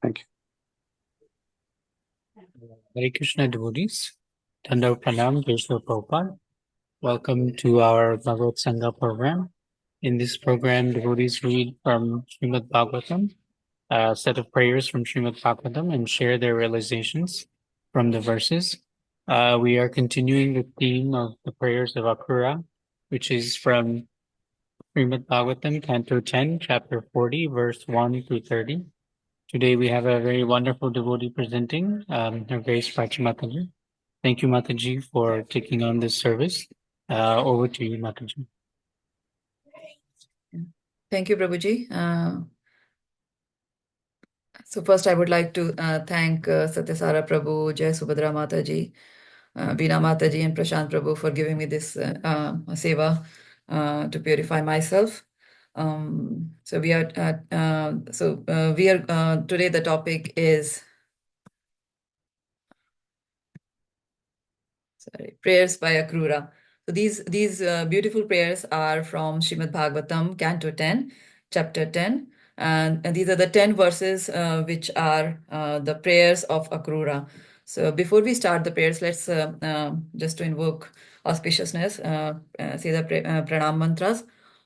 Thank you. Hare Krishna devotees, Thanda Pranam, Krishna Prabhupada. Welcome to our Bhagavad Sanga program. In this program, devotees read from Srimad Bhagavatam, a set of prayers from Srimad Bhagavatam, and share their realizations from the verses. We are continuing the theme of the prayers of Akrura, which is from Srimad Bhagavatam, Canto 10, Chapter 40, verse 1 through 30. Today we have a very wonderful devotee presenting, Her Grace Prachi Mataji. Thank you, Mataji, for taking on this service. Over to you, Mataji. Thank you, Prabhuji. So first I would like to thank Satyasara Prabhu, Jai Subhadra Mataji, Veena Mataji and Prashant Prabhu for giving me this seva to purify myself. So we are today the topic is prayers by Akrura. So these beautiful prayers are from Srimad Bhagavatam, Canto 10, Chapter 10. And these are the 10 verses which are the prayers of Akrura. So before we start the prayers, let's just to invoke auspiciousness, say the pranam mantras.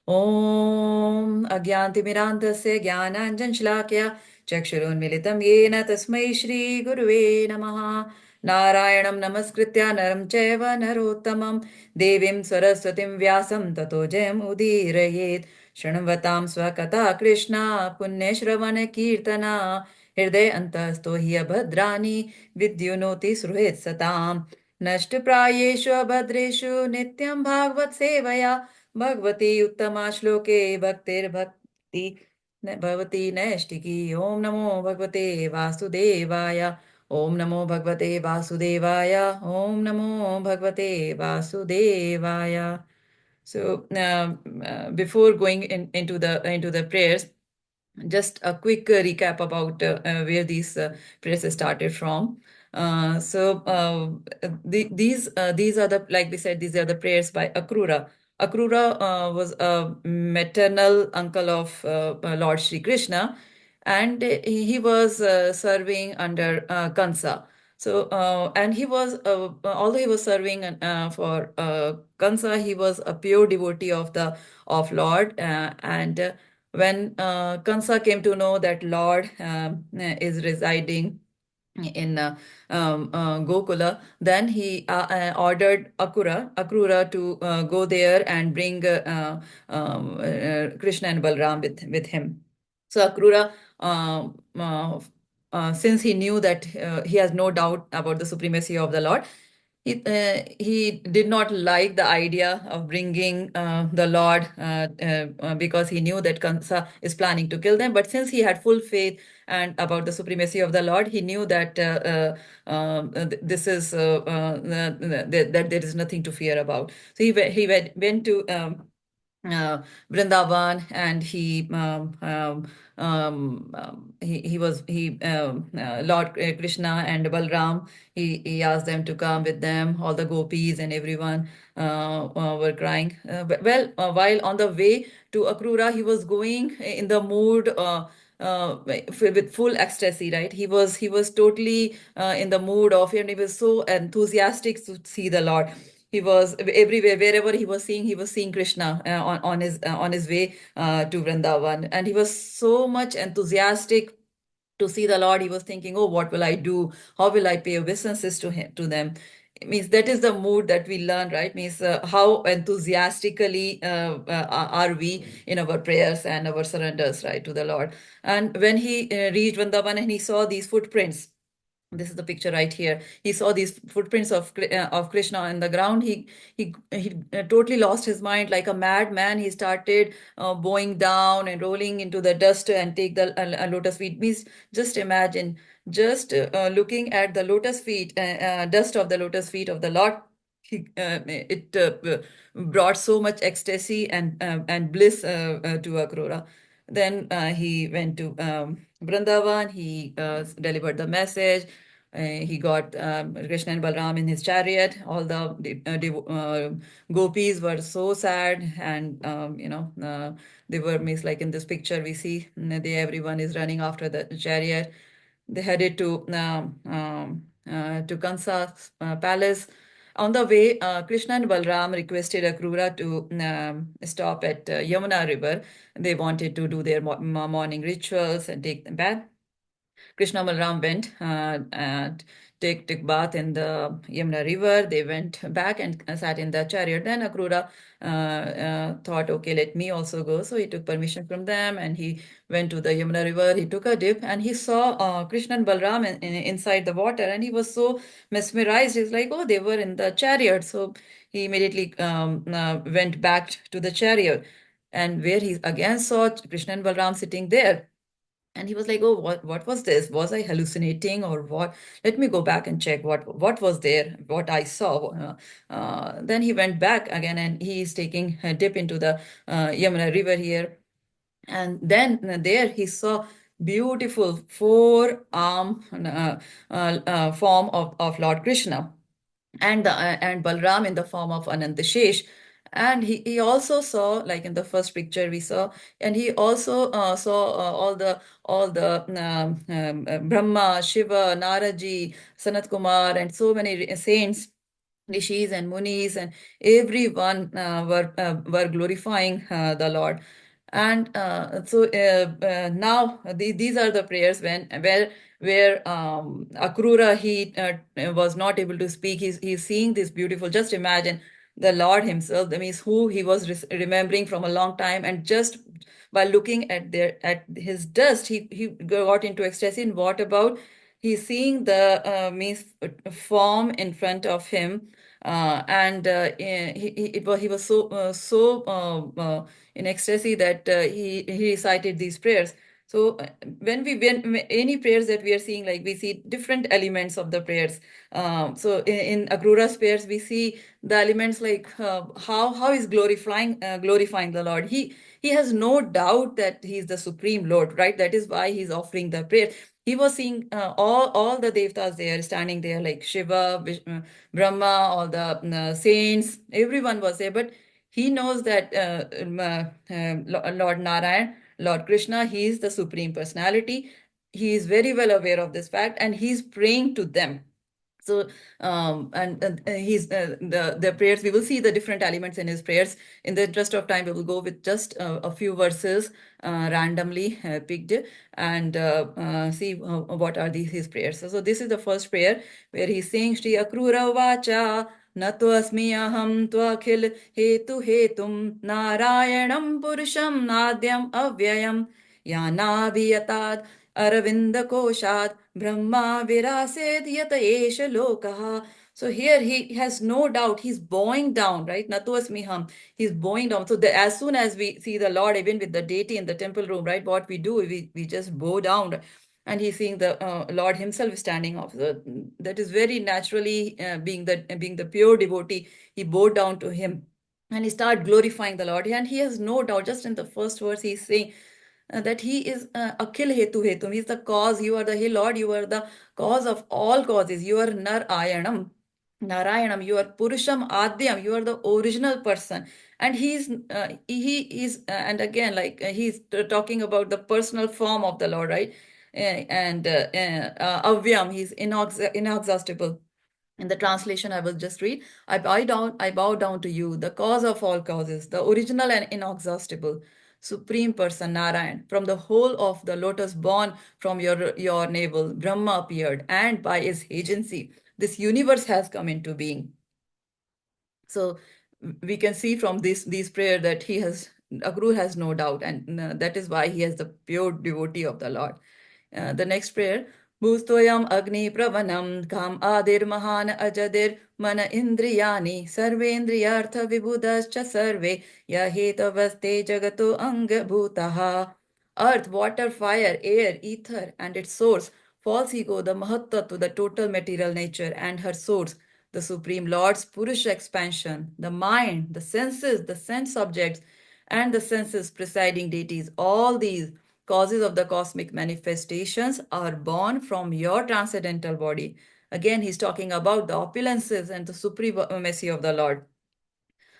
Om Agyantimirandasya Jnananjan Shlakya Chakshurunmilitam Yena Tasmai Shri Guruve Namaha Narayanam Namaskritya Naram Chaiva Narottamam Devim Saraswatim Vyasam Tato Jayam Udirayet Shranvatam Swakata Krishna Punyashravana Kirtana Hriday Antasto Hiya Bhadrani Vidyunoti Sruhet Satam Nashtaprayeshu Abhadreshu Nityam Bhagavad Sevaya Bhagavati Uttama Shloke Bhaktir Bhakti Bhavati Naishtiki Om Namo Bhagavate Vasudevaya Om Namo Bhagavate Vasudevaya Om Namo Bhagavate Vasudevaya. So before going into the prayers, just a quick recap about where these prayers started from. These are the, like we said, these are the prayers by Akrura. Akrura was a maternal uncle of Lord Shri Krishna, and he was serving under Kansa. So, and he was, although he was serving for Kansa, he was a pure devotee of Lord, and when Kansa came to know that Lord is residing in Gokula, then he ordered Akrura to go there and bring Krishna and Balram with him. So Akrura, since he knew that he has no doubt about the supremacy of the Lord, he did not like the idea of bringing the Lord because he knew that Kansa is planning to kill them. But since he had full faith and about the supremacy of the Lord, he knew that this is that there is nothing to fear about. So he went to Vrindavan, and Lord Krishna and Balram, he asked them to come with them. All the gopis and everyone were crying. While on the way to Akrura, he was going in the mood with full ecstasy, right? He was totally in the mood of, and he was so enthusiastic to see the Lord. He was everywhere, wherever he was seeing Krishna on his way to Vrindavan, and he was so much enthusiastic to see the Lord. He was thinking, oh, what will I do? How will I pay obeisances to them? It means that is the mood that we learn, right? Means how enthusiastically are we in our prayers and our surrenders, right, to the Lord. And when he reached Vrindavan and he saw these footprints, this is the picture right here. He saw these footprints of Krishna in the ground. He totally lost his mind like a madman. He started bowing down and rolling into the dust and take the lotus feet. Means just imagine, just looking at the lotus feet, dust of the lotus feet of the Lord. It brought so much ecstasy and bliss to Akrura. Then he went to Vrindavan. He delivered the message. He got Krishna and Balram in his chariot. All the gopis were so sad, and they were, means like in this picture we see, everyone is running after the chariot. they headed to Kansa's palace. On the way, Krishna and Balram requested Akrura to stop at Yamuna River. They wanted to do their morning rituals and take them bath. Krishna Balram went and took bath in the Yamuna river. They went back and sat in the chariot. Then Akrura thought, okay, let me also go. So he took permission from them and he went to the Yamuna river. He took a dip and he saw Krishna and Balram inside the water, and he was so mesmerized. He's like, oh, they were in the chariot. So he immediately went back to the chariot, and where he again saw Krishna and Balram sitting there. And he was like, oh, what was this? Was I hallucinating or what? Let me go back and check what was there, what I saw. Then he went back again, and he is taking a dip into the Yamuna river here. And then there he saw beautiful four-arm form of Lord Krishna, and Balram in the form of Anantashesh. And he also saw, like in the first picture we saw, and he also saw all the Brahma, Shiva, Naraji, Sanat Kumar, and so many saints, rishis and munis, and everyone were glorifying the Lord. And now these are the prayers where Akrura, he was not able to speak. He's seeing this beautiful. Just imagine the Lord Himself. That means who he was remembering from a long time, and just by looking at his dust, he got into ecstasy. And what about? He's seeing the means form in front of him, and he was so in ecstasy that he recited these prayers. So when any prayers that we are seeing, like we see different elements of the prayers. So in Akrura's prayers, we see the elements like how is glorifying the Lord. He has no doubt that he is the supreme Lord, right? That is why he's offering the prayer. He was seeing all the devtas there, standing there, like Shiva, Brahma, all the saints, everyone was there. But he knows that Lord Narayan, Lord Krishna, he is the supreme personality. He is very well aware of this fact, and he's praying to them. So and he's the prayers, we will see the different elements in his prayers. In the interest of time, we will go with just a few verses randomly picked, and see what are his prayers. So this is the first prayer, where he's saying, Shri Akrura Vacha Nato Asmi Aham Twakhil Hetu Hetum Narayanam Purusham Nadyam Avyayam Yanaviyatad Aravind Koshad Brahma Virasid Yata Esha Lokaha. So here he has no doubt, he's bowing down, right? Natosmiham, he's bowing down. So as soon as we see the Lord, even with the deity in the temple room, right? What we do, we just bow down, and he's seeing the Lord himself standing off. So that is very naturally, being the pure devotee, he bowed down to him, and he started glorifying the Lord. And he has no doubt, just in the first verse, he's saying that he is Akhil Hetu Hetum. He's the cause. You are the, Hey Lord, you are the cause of all causes. You are Narayanam. Narayanam, you are Purusham Adyam, you are the original person. And he is, and again, like he's talking about the personal form of the Lord, right? And Avyam, he's inexhaustible. In the translation, I will just read, I bow down to you, the cause of all causes, the original and inexhaustible, supreme person, Narayan. From the whole of the lotus born from your navel, Brahma appeared, and by his agency, this universe has come into being. So we can see from these prayer that Akru has no doubt, and that is why he has the pure devotee of the Lord. The next prayer, Bhustoyam Agni Pravanam Kam Adir Mahan Ajadir Mana Indriyani Sarvendriyartha Vibhudascha Sarve Yahetavaste Jagato Anga Bhutaha. Earth, water, fire, air, ether, and its source, false ego, the Mahattattva, the total material nature, and her source, the Supreme Lord's Purusha expansion, the mind, the senses, the sense objects, and the senses presiding deities, all these causes of the cosmic manifestations are born from your transcendental body. Again, he's talking about the opulences and the supremacy of the Lord.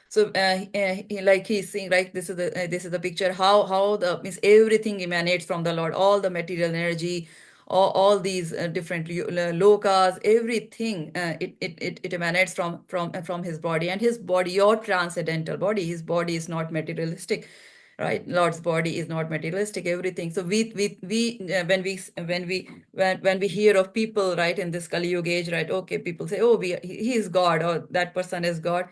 So like he's saying, right, this is the picture, how the means everything emanates from the Lord, all the material energy, all these different lokas, everything, it emanates from his body. And his body, your transcendental body, his body is not materialistic, right? Lord's body is not materialistic, everything. So when we hear of people, right, in this Kali Yuga age, right, okay, people say, oh, he is God, or that person is God.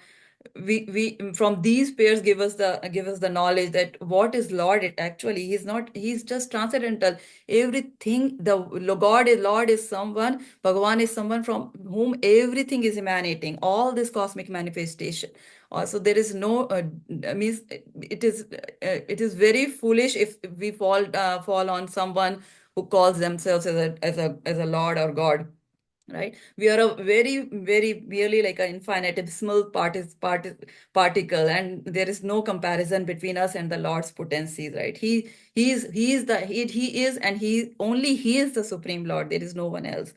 We from these pairs give us the knowledge that what is Lord, it actually, he's not, he's just transcendental. Everything, the Lord is someone, Bhagavan is someone from whom everything is emanating, all this cosmic manifestation. Also, there is no means it is very foolish if we fall on someone who calls themselves as a Lord or God, right? We are a very merely like an infinitesimal particle, and there is no comparison between us and the Lord's potencies, right? He is, and he is the supreme Lord. There is no one else.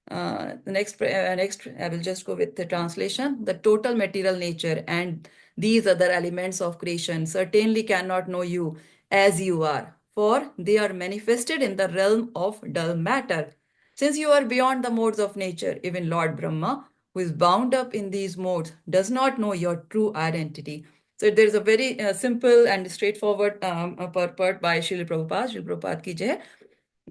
The next, I will just go with the translation. The total material nature and these other elements of creation certainly cannot know you as you are, for they are manifested in the realm of dull matter. Since you are beyond the modes of nature, even Lord Brahma, who is bound up in these modes, does not know your true identity. So there's a very simple and straightforward purport by Srila Prabhupada. Srila Prabhupada ki jai.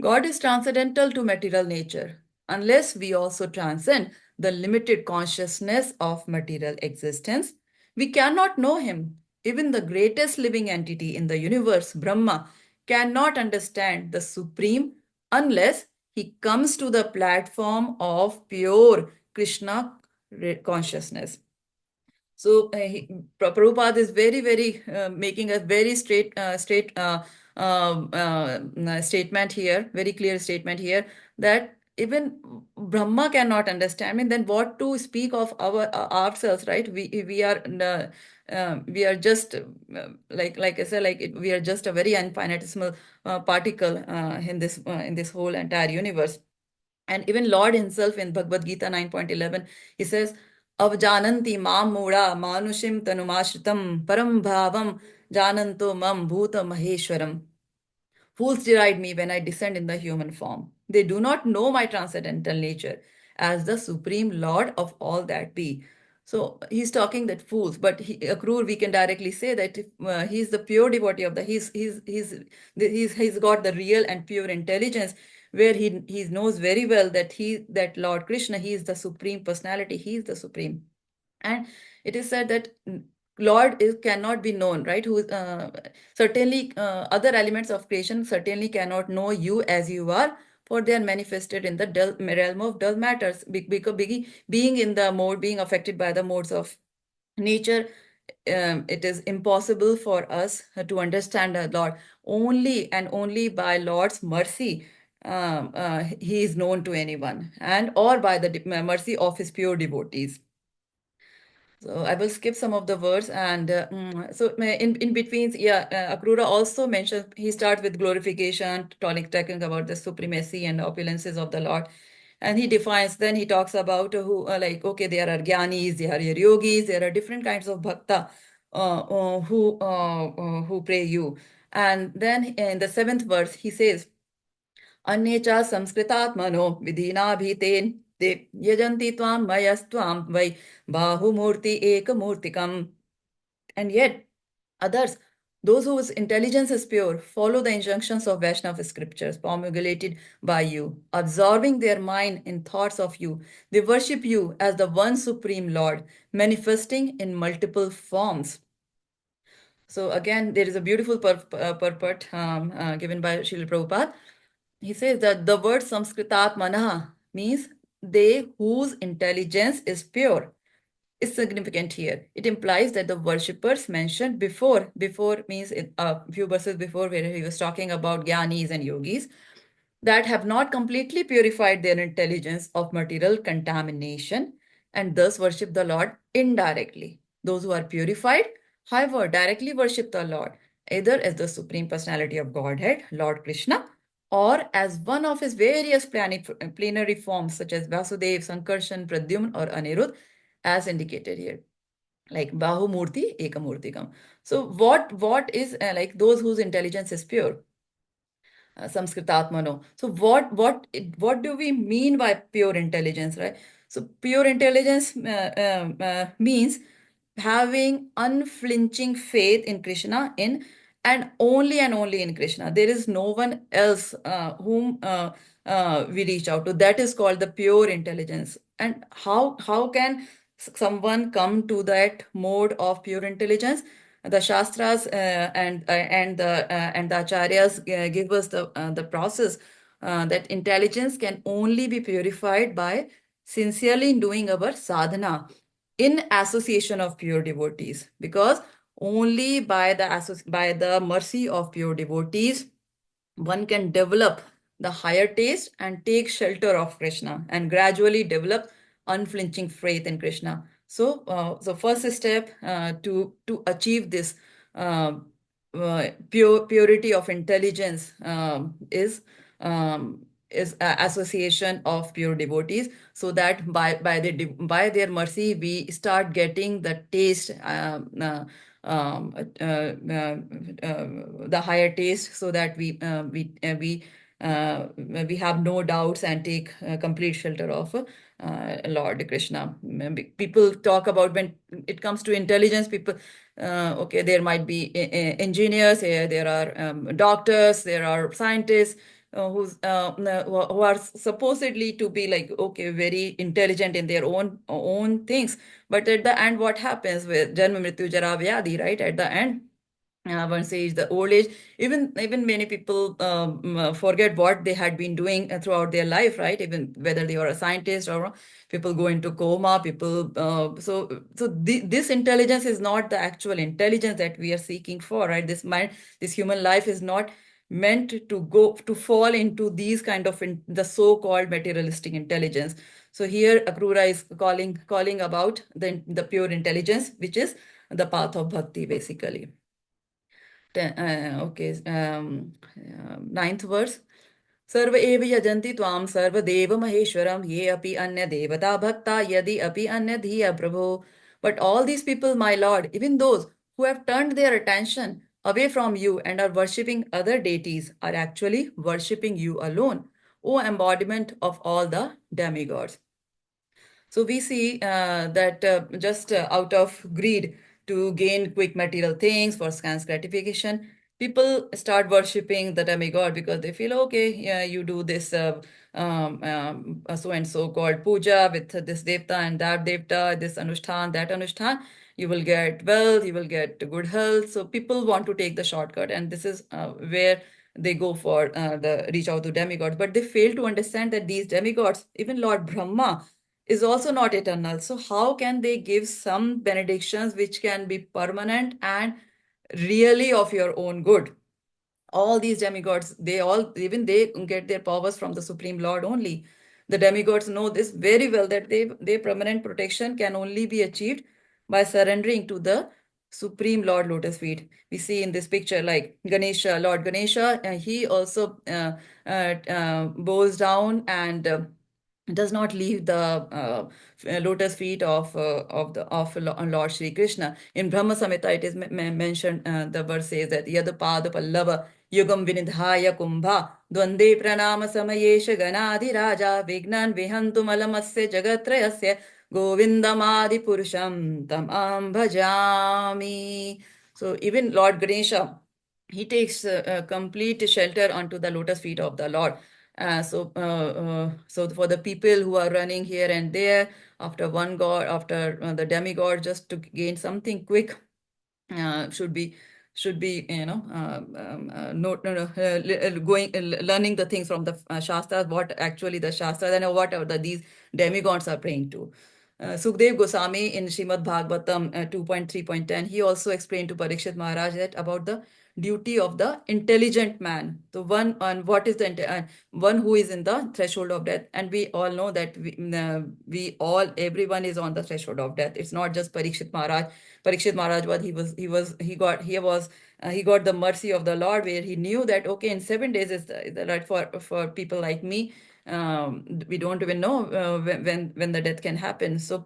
God is transcendental to material nature. Unless we also transcend the limited consciousness of material existence, we cannot know Him. Even the greatest living entity in the universe, Brahma, cannot understand the Supreme unless he comes to the platform of pure Krishna consciousness. So Prabhupada is very making a very statement here, very clear statement here, that even Brahma cannot understand. I mean, then what to speak of ourselves, right? We are just like I said, we are just a very infinitesimal particle in this whole entire universe. And even Lord himself in Bhagavad Gita 9.11, he says, Avjananti mam mura manushim tanumashritam param bhavam jananto mam bhuta maheshwaram. Fools deride me when I descend in the human form. They do not know my transcendental nature as the supreme Lord of all that be. So he's talking that fools, but Akrura, we can directly say that he's the pure devotee of the he's got the real and pure intelligence, where he knows very well that that Lord Krishna, he is the supreme personality, he is the supreme. And it is said that Lord is cannot be known, right? Who certainly other elements of creation certainly cannot know you as you are, for they are manifested in the realm of dull matters. Because being in the mode, being affected by the modes of nature, it is impossible for us to understand the Lord. Only and only by Lord's mercy he is known to anyone, and or by the mercy of his pure devotees. So I will skip some of the words, and in between, yeah, Akrura also mentions, he starts with glorification, talking about the supremacy and opulences of the Lord, and he defines. Then he talks about who, like, okay, there are jnanis, there are yogis, there are different kinds of bhakta who pray you. And then in the seventh verse, he says, अन्ये च संस्कृतात्मनो विधिनाभितेन ते यजन्ति त्वां मयस्त्वां वै बाहुमूर्ति एकमूर्तिकम्. And yet others, those whose intelligence is pure, follow the injunctions of Vaishnava scriptures promulgated by you, absorbing their mind in thoughts of you. They worship you as the one supreme Lord, manifesting in multiple forms. So again, there is a beautiful purport given by Srila Prabhupada. He says that the word Samskritatmana means they whose intelligence is pure. Is significant here. It implies that the worshippers mentioned before means a few verses before, where he was talking about jnanis and yogis, that have not completely purified their intelligence of material contamination, and thus worship the Lord indirectly. Those who are purified, however, directly worship the Lord, either as the Supreme Personality of Godhead, Lord Krishna, or as one of his various plenary forms, such as Vasudev, Sankarshan, Pradyumna, or Anirudh, as indicated here, like Bahumurti, Ekamurtikam. So what is like those whose intelligence is pure? Samskritatmano. So what do we mean by pure intelligence, right? So pure intelligence means having unflinching faith in Krishna, in and only in Krishna. There is no one else whom we reach out to. That is called the pure intelligence. And how can someone come to that mode of pure intelligence? The shastras and the acharyas give us the process that intelligence can only be purified by sincerely doing our sadhana in association of pure devotees, because only by by the mercy of pure devotees one can develop the higher taste and take shelter of Krishna and gradually develop unflinching faith in Krishna. So, the first step to achieve this uh, purity of intelligence is association of pure devotees, so that by their mercy we start getting the taste, um, uh, uh, the higher taste, so that uh, we have no doubts and take complete shelter of Lord Krishna. People talk about, when it comes to intelligence, people, okay, there might be engineers, there are doctors, there are scientists who are supposedly to be like, okay, very intelligent in their own things, but at the end, what happens with Janma Mrityu Jara Vyadhi, right? At the end, one says the old age, even many people forget what they had been doing throughout their life, right? Even whether they were a scientist or people go into coma, people this intelligence is not the actual intelligence that we are seeking for, right? This mind, this human life is not meant to go to fall into these kind of the so-called materialistic intelligence. So here Akrura is calling about the pure intelligence, which is the path of bhakti, basically. Okay, ninth verse. सर्व एव यजन्ति त्वां सर्वदेव महेश्वरम ये अपि अन्य देवता भक्ता यदि अपि अन्य धिया प्रभो. But all these people, my Lord, even those who have turned their attention away from you and are worshipping other deities, are actually worshipping you alone, O embodiment of all the demigods. So we see that just out of greed to gain quick material things for scans gratification, people start worshipping the demigod because they feel, okay, yeah, you do this so and so called puja with this devta and that devta, this anushthan, that anushthan, you will get wealth, you will get good health. So people want to take the shortcut, and this is where they go for the reach out to demigods. But they fail to understand that these demigods, even Lord Brahma, is also not eternal. So how can they give some benedictions which can be permanent and really of your own good? All these demigods, they all, even they get their powers from the Supreme Lord only. The demigods know this very well, that their permanent protection can only be achieved by surrendering to the Supreme Lord Lotus feet. We see in this picture, like Ganesha, Lord Ganesha, he also bows down and does not leave the lotus feet of Lord Shri Krishna. In Brahma Samhita, it is mentioned. The verse says that Yad Pada Pallava Yugam Vinidhaya Kumbha Dvande Pranama Samayesha Ganadi Raja Vignan Vihantu Malamasya Jagatrayasya Govindamadi Purusham Tamam Bhajami. So even Lord Ganesha, he takes complete shelter onto the lotus feet of the Lord. So for the people who are running here and there after one god, after the demigod, just to gain something quick, uh, should be should be going learning the things from the shastras, what actually the shastras and what are these demigods are praying to. Sukdev Goswami in Srimad Bhagavatam 2.3.10, he also explained to Parikshit Maharaj that about the duty of the intelligent man. The one, and what is the one who is in the threshold of death. And we all know that we all, everyone is on the threshold of death. It's not just Parikshit Maharaj. Parikshit Maharaj he got the mercy of the Lord, where he knew that, okay, in 7 days is the right for people like me. We don't even know when the death can happen. So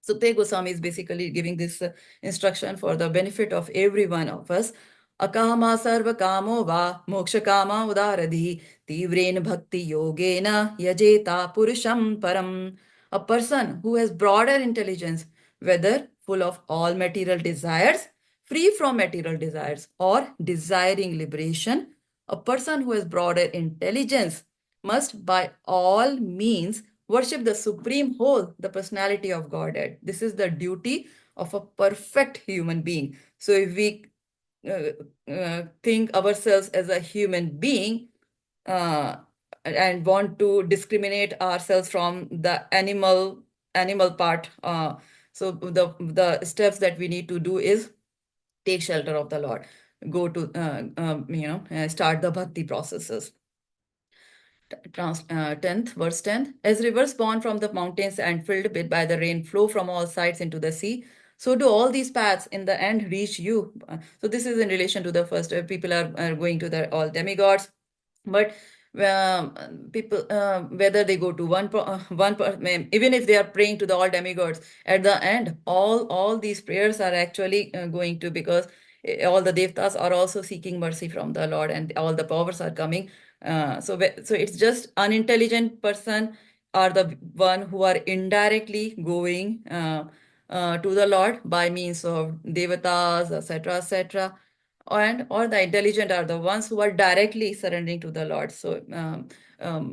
Sukdev Goswami is basically giving this instruction for the benefit of every one of us. Akama sarva kamo va moksha kama udaradhi tivren bhakti yogena yajeta purusham param. A person who has broader intelligence, whether full of all material desires, free from material desires, or desiring liberation, a person who has broader intelligence must by all means worship the supreme whole, the personality of Godhead. This is the duty of a perfect human being. So if we think ourselves as a human being, uh, and want to discriminate ourselves from the animal part, so the steps that we need to do is take shelter of the Lord, go to start the bhakti processes. 10th, verse 10th. As rivers born from the mountains and filled with by the rain flow from all sides into the sea, so do all these paths in the end reach you. So this is in relation to the first. People are going to the all demigods, but um, people, whether they go to even if they are praying to the all demigods, at the end, all these prayers are actually going to, because all the devtas are also seeking mercy from the Lord, and all the powers are coming. So it's just unintelligent person are the one who are indirectly going to the Lord by means of devatas, etc., etc., and or the intelligent are the ones who are directly surrendering to the Lord. So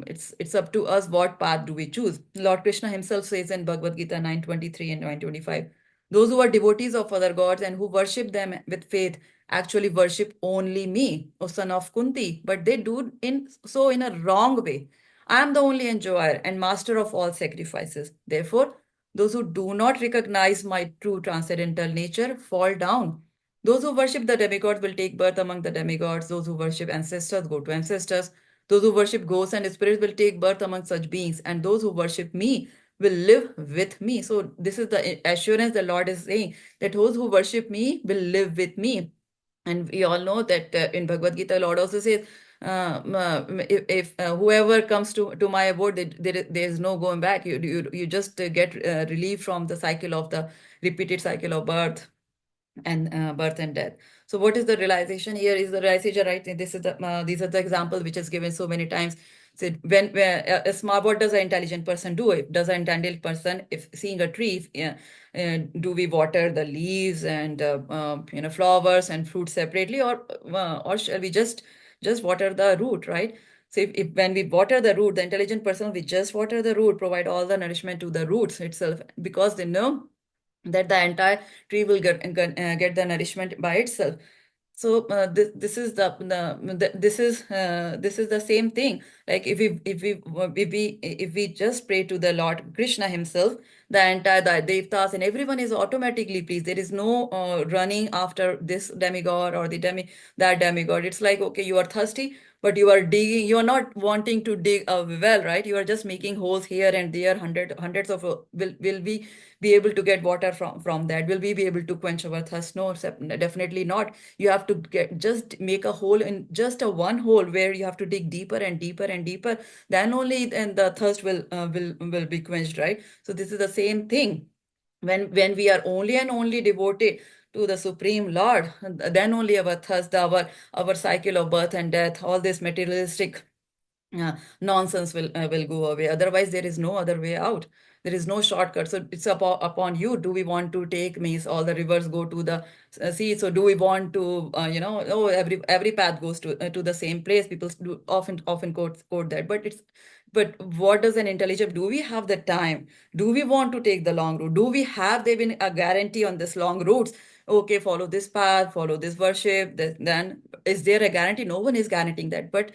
it's up to us what path do we choose. Lord Krishna himself says in Bhagavad Gita 9:23 and 9:25, those who are devotees of other gods and who worship them with faith actually worship only me, O son of Kunti, but they do in a wrong way. I am the only enjoyer and master of all sacrifices. Therefore, those who do not recognize my true transcendental nature fall down. Those who worship the demigods will take birth among the demigods. Those who worship ancestors go to ancestors. Those who worship ghosts and spirits will take birth among such beings. And those who worship me will live with me. So, this is the assurance the Lord is saying, that those who worship me will live with me. And we all know that in Bhagavad Gita, Lord also says, if whoever comes to my abode, there is no going back. You just get relief from the cycle of the repeated cycle of birth and death. So what is the realization here? Is the realization, right? This is the these are the example which is given so many times. So when a smart, what does an intelligent person do? If does an intelligent person, if seeing a tree, do we water the leaves and flowers and fruits separately, or shall we just water the root, right? So if when we water the root, the intelligent person, we just water the root, provide all the nourishment to the roots itself, because they know that the entire tree will get the nourishment by itself. So this is the same thing. Like if we just pray to the Lord Krishna himself, the entire the devtas and everyone is automatically pleased. There is no running after this demigod or that demigod. It's like, okay, you are thirsty, but you are digging. You are not wanting to dig a well, right? You are just making holes here and there. Hundreds of will we be able to get water from that? Will we be able to quench our thirst? No, definitely not. You have to just make a hole in just a one hole where you have to dig deeper and deeper and deeper. Then only then the thirst will be quenched, right? So this is the same thing. When we are only and only devoted to the Supreme Lord, then only our thirst, our cycle of birth and death, all this materialistic nonsense will go away. Otherwise, there is no other way out. There is no shortcut. So it's upon you. Do we want to take means all the rivers go to the sea? So do we want to oh, every path goes to the same place? People do often quote that, but what does an intelligent, do we have the time? Do we want to take the long route? Do we have there been a guarantee on this long routes? Okay, follow this path, follow this worship. Then is there a guarantee? No one is guaranteeing that. But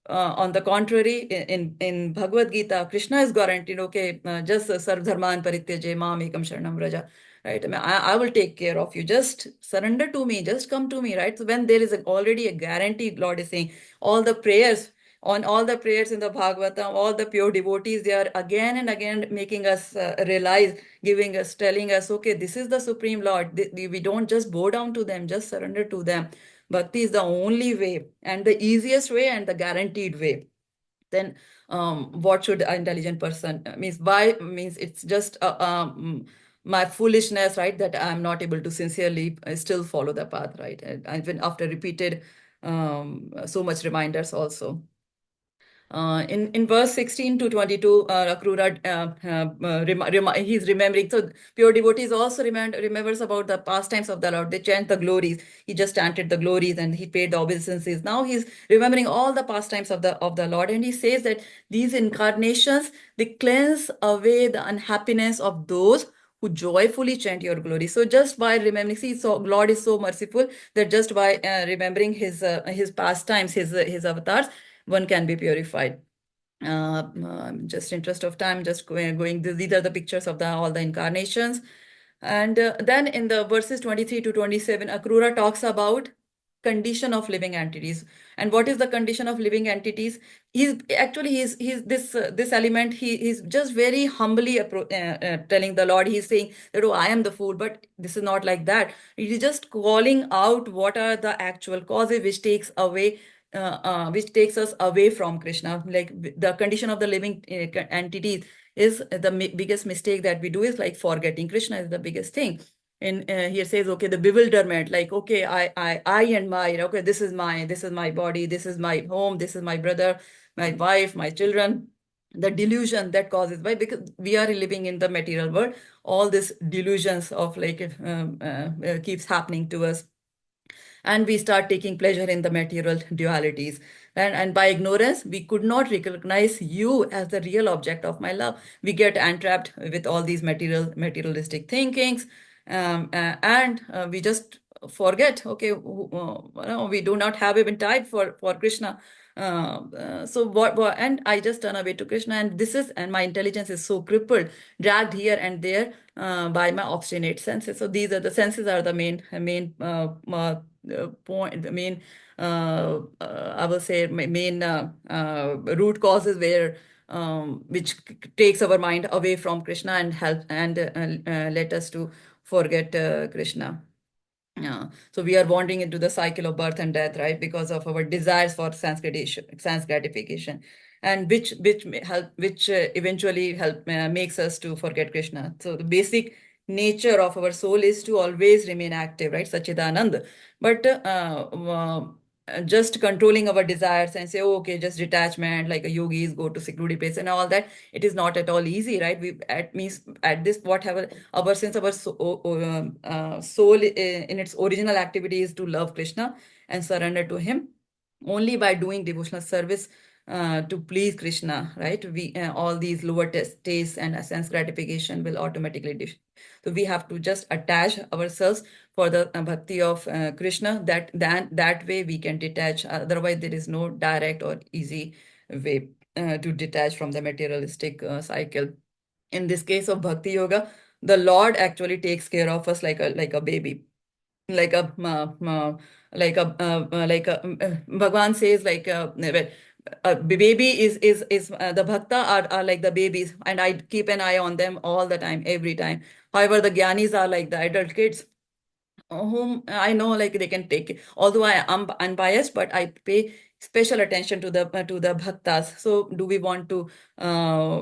on the contrary, in Bhagavad Gita, Krishna is guaranteed, okay, just sarv dharman parityaje mam ekam sharanam vraja, right? I will take care of you. Just surrender to me. Just come to me, right? So when there is already a guarantee, Lord is saying, all the prayers, on all the prayers in the Bhagavatam, all the pure devotees, they are again and again making us realize, giving us, telling us, okay, this is the Supreme Lord. We don't just bow down to them, just surrender to them. Bhakti is the only way and the easiest way and the guaranteed way. Then what should an intelligent person means? Why means it's just my foolishness, right, that I'm not able to sincerely still follow the path, right, and even after repeated so much reminders also. In verse 16 to 22, Akrura, he's remembering. So pure devotees also remembers about the pastimes of the Lord. They chant the glories. He just chanted the glories and he paid the obeisances. Now he's remembering all the pastimes of the Lord, and he says that these incarnations, they cleanse away the unhappiness of those who joyfully chant your glory. So just by remembering, see, so Lord is so merciful that just by remembering his pastimes, his avatars, one can be purified. Just interest of time, just going these are the pictures of the all the incarnations. And then in the verses 23 to 27, Akrura talks about condition of living entities. And what is the condition of living entities? He's this element, he's just very humbly telling the Lord. He's saying that, oh, I am the fool, but this is not like that. He's just calling out what are the actual causes which takes us away from Krishna. Like the condition of the living entities is the biggest mistake that we do, is like forgetting Krishna is the biggest thing. And here says, okay, the bewilderment, like, okay, I and my, okay, this is my body, this is my home, this is my brother, my wife, my children. The delusion that causes, why? Because we are living in the material world. All these delusions of like keeps happening to us, and we start taking pleasure in the material dualities. And by ignorance, we could not recognize you as the real object of my love. We get entrapped with all these materialistic thinkings, and we just forget, okay, no, we do not have even time for Krishna. So what, and I just turn away to Krishna, and my intelligence is so crippled, dragged here and there by my obstinate senses. So these are the senses are the main point, the main I will say main root causes where which takes our mind away from Krishna and help and let us to forget Krishna. Yeah. So we are wandering into the cycle of birth and death, right? Because of our desires for sense gratification, and which eventually help makes us to forget Krishna. So the basic nature of our soul is to always remain active, right? Sachidanand. But just controlling our desires and say, oh, okay, just detachment, like a yogis go to secluded place and all that. It is not at all easy, right? We at means at this whatever our since our soul in its original activity is to love Krishna and surrender to him. Only by doing devotional service to please Krishna, right, we all these lower tastes and sense gratification will automatically so we have to just attach ourselves for the bhakti of Krishna. That way we can detach. Otherwise there is no direct or easy way to detach from the materialistic cycle. In this case of bhakti yoga, the Lord actually takes care of us like a baby, like a Bhagwan says, like a baby is the bhakta are like the babies, and I keep an eye on them all the time, every time. However, the gyanis are like the adult kids whom I know, like they can take it. Although I am unbiased, but I pay special attention to the bhaktas. So do we want to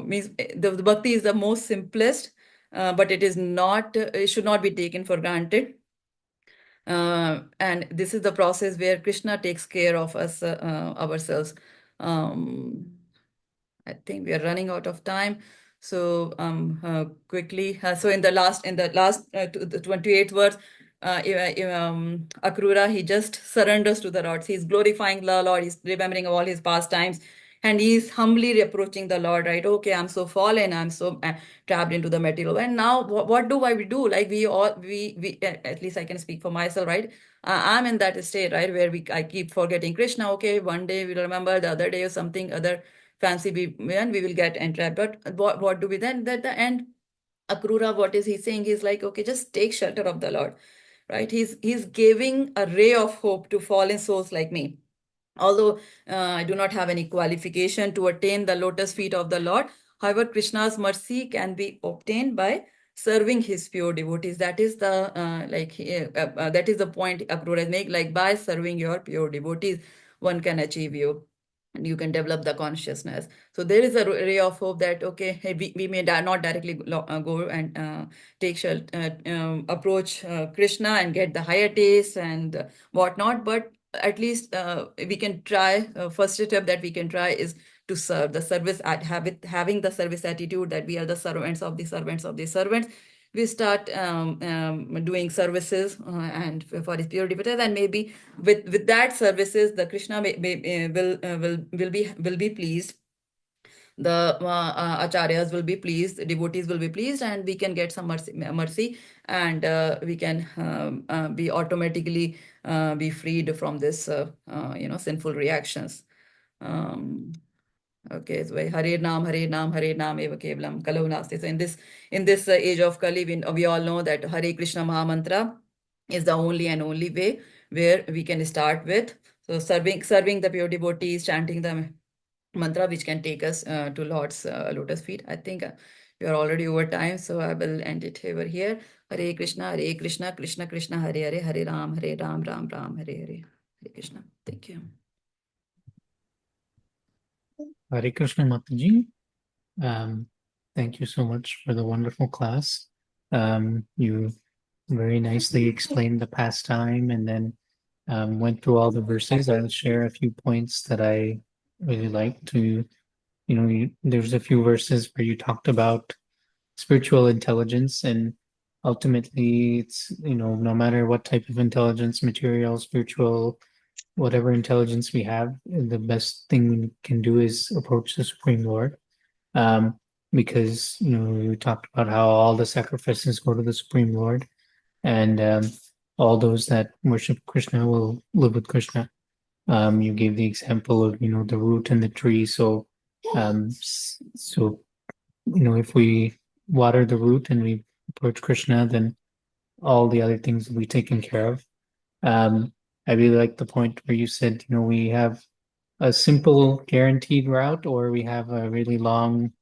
means the bhakti is the most simplest, but it is not. It should not be taken for granted. And this is the process where Krishna takes care of us ourselves. Um, I think we are running out of time. So quickly, so in the last the 28th verse, Akrura, he just surrenders to the Lord. He's glorifying the Lord. He's remembering all his pastimes, and he's humbly approaching the Lord. Right? Okay, I'm so fallen. I'm so trapped into the material. And now, what do I do? Like we at least I can speak for myself, right? I'm in that state, right, where I keep forgetting Krishna. Okay, one day we'll remember, the other day or something other fancy and we will get entrapped. But what do we then? At the end, Akrura, what is he saying? He's like, okay, just take shelter of the Lord, right? He's giving a ray of hope to fallen souls like me. Although I do not have any qualification to attain the lotus feet of the Lord, however, Krishna's mercy can be obtained by serving his pure devotees. That is the that is the point Akrura make. Like by serving your pure devotees, one can achieve you. and you can develop the consciousness. So there is a ray of hope that okay, hey, we may not directly go and approach Krishna and get the higher taste and whatnot, but at least we can try. First step that we can try is to serve. The service at having the service attitude that we are the servants of the servants of the servants. We start doing services and for his pure devotees, and maybe with that services, the Krishna will be pleased. The acharyas will be pleased, devotees will be pleased, and we can get some mercy, and we can be automatically be freed from this sinful reactions. Okay, so Hare Nam, Hare Nam, Hare Nam eva kevalam kalau nasti. So in this age of Kali, we all know that Hare Krishna Maha Mantra is the only and only way where we can start with. So serving the pure devotees, chanting the mantra which can take us to Lord's lotus feet. I think we are already over time, so I will end it over here. Hare Krishna, Krishna Krishna, Hare Hare, Hare Ram, Ram Ram, Hare Hare. Hare Krishna. Thank you. Hare Krishna Mataji. Thank you so much for the wonderful class. You very nicely explained the pastime and then went through all the verses. I'll share a few points that I really like to, there's a few verses where you talked about spiritual intelligence, and ultimately it's, no matter what type of intelligence, material, spiritual, whatever intelligence we have, the best thing we can do is approach the Supreme Lord. Because you talked about how all the sacrifices go to the Supreme Lord, and all those that worship Krishna will live with Krishna. You gave the example of the root and the tree. So if we water the root and we approach Krishna, then all the other things will be taken care of. I really like the point where you said we have a simple guaranteed route, or we have a really long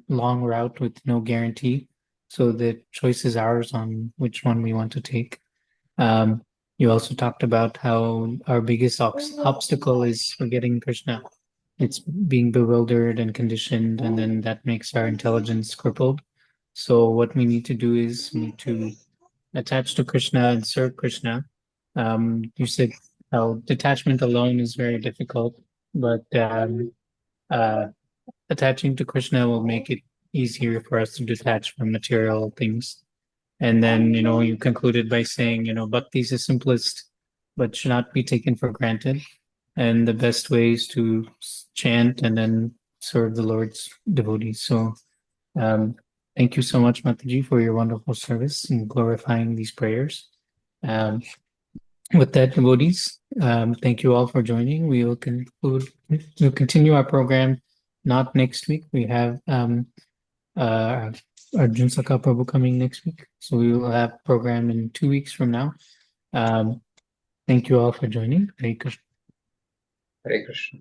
route with no guarantee. So the choice is ours on which one we want to take. You also talked about how our biggest obstacle is forgetting Krishna. It's being bewildered and conditioned, and then that makes our intelligence crippled. So what we need to do is we need to attach to Krishna and serve Krishna. You said how detachment alone is very difficult, but attaching to Krishna will make it easier for us to detach from material things. And then, you concluded by saying, bhakti is the simplest, but should not be taken for granted. And the best way is to chant and then serve the Lord's devotees. So, thank you so much, Mataji, for your wonderful service in glorifying these prayers. With that, devotees, thank you all for joining. We'll continue our program not next week. We have Arjun Saka Prabhu coming next week. So we will have program in 2 weeks from now. Thank you all for joining. Hare Krishna. Hare Krishna.